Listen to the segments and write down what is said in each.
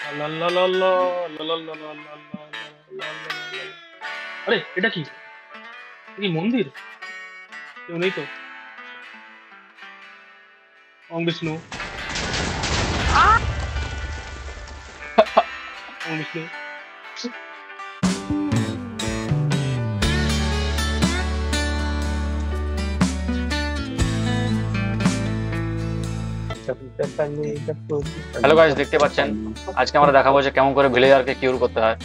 লা লা লা লা লা লা লা লা লা লা লা লা লা। আরে এটা কি? এটা কি মন্দির? কেউ নেই তো। ওম বিষ্ণু, ওম বিষ্ণু। হ্যালো গাইস, দেখতে পাচ্ছেন আজকে আমরা দেখাবো যে কেমন করে ভিলেজারকে কিউর করতে হয়।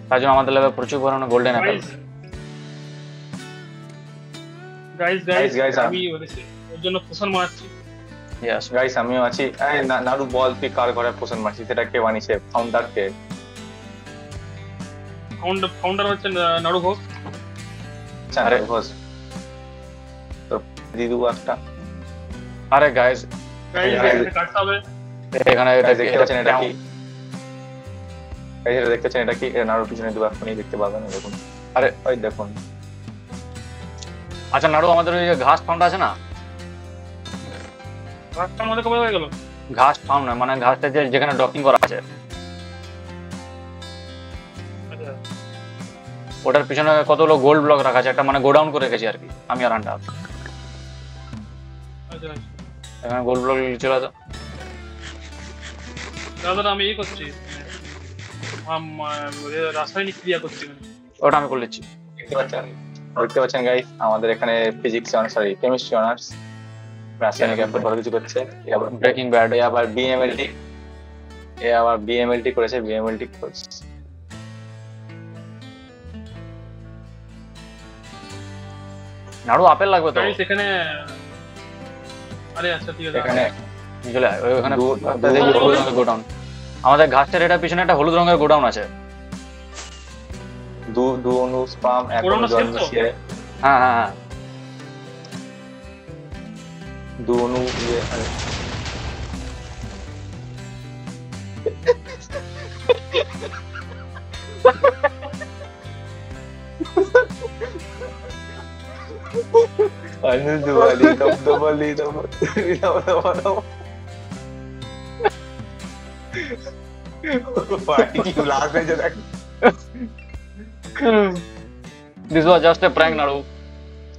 তার জন্য আমাদের লাগবে প্রচুর পরিমাণে golden Apple. Guys guys guys guys, guys আমি ওর জন্য পোষণ মারাচ্ছি। ইয়েস, গাইস আমিও আছি। এই নাড়ু বল, তুই কার ঘরে পোষণ মারছিস? সেটা কে বানিয়েছে? ফাউন্ডার কে? ফাউন্ডার হচ্ছে নাড়ু ঘোষ। আরে ঘোষ তো দিদু একটা। আরে গাইস, গাইস Guys, কাটতে হবে। এখানে Guys, দেখতে পাচ্ছেন এটা কি? কেমন- গাইস এটা দেখতে পাচ্ছেন এটা কি? এটা নাড়ুর পিছনে দেবো, এখনই দেখতে পাবেন। দেখুন, আরে ওই দেখুন। আচ্ছা নাড়ু, আমাদের ওই যে ঘাস ফার্মটা আছে না, রাস্তার মধ্যে কবে হয়ে গেল? ঘাস ফার্ম নয়, মানে ঘাসটা যেখানে ডকিং করা আছে, আচ্ছা ওটার পিছনে কতগুলো গোল্ড ব্লক রাখা আছে, একটা মানে গোডাউন করে রেখেছি আর কি আমি আর আন্ডা। আচ্ছা আচ্ছা। এখানে গোল্ড ব্লক চলে তো। দাদা আমি করছি, রাসায়নিক ক্রিয়া করছি মানে। ওটা আমি করে নিচ্ছি। দেখতে পাচ্ছেন গাইস, আমাদের এখানে ফিজিক্স সরি কেমিস্ট্রি অনার্স রাসায়নিক ব্যাপার ভালো কিছু করছে। এ আবার ব্রেকিং ব্যাড। এ আবার বিএমএলটি করেছে, বিএমএলটি কোর্স। নাড়ু আপেল লাগবে তো গাইস এখানে, আরে আচ্ছা ঠিক আছে। এখানে চলে আয়, ওখানে দু- একটা দেখবি হলুদ রঙের গোডাউন। আমাদের ঘাসটার এটার পিছনে একটা হলুদ রঙের গোডাউন আছে। দু অনু স্পাম এক পুরোনো অনু জল set তো? মিশিয়ে হ্যাঁ হ্যাঁ হ্যাঁ, দু অনু अनिल दुवाली दबदबली दबदबली पार्टी की क्लास में जो this was just a prank নাড়ু।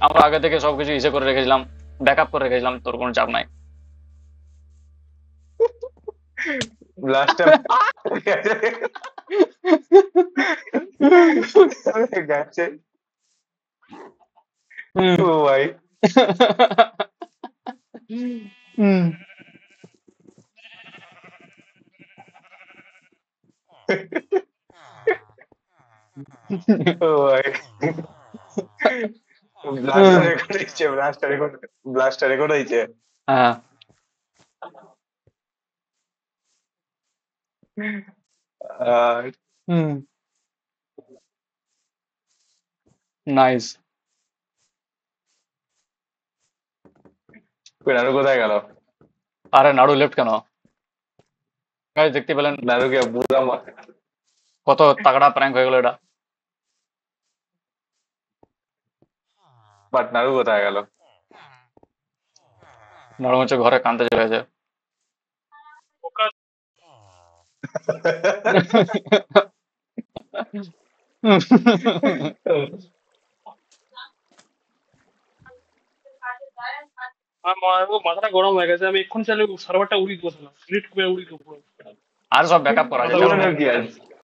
আমরা আগে থেকে সবকিছু ইসে করে রেখেছিলাম, ব্যাকআপ করে রেখেছিলাম, তোর কোনো চাপ নাই। ब्लास्टर गैसे ओ भाई ओ भाई ब्लास्टर को नहीं चाहिए হ্যাঁ, নাইস। कोई नारू কোথায় গেল? আরে নাড়ু লেফট কেন? গাইস দেখতে পেলেন नारू के बुरा কত তাগড়া প্র্যাঙ্ক হয়ে গেল এটা। বাট নাড়ু কোথায় গেল? নাড়ু হচ্ছে ঘরে কানতে চলে গেছে। আমার মাথাটা গরম হয়ে গেছে, আমি এক্ষুনি চাইলে সার্ভারটা উড়িয়ে বসলাম, ডিলিট করে উড়িয়ে দেবো পুরো। আর সব ব্যাকআপ করা আছে, মাথা চলো। গরম হয়ে কি আছে?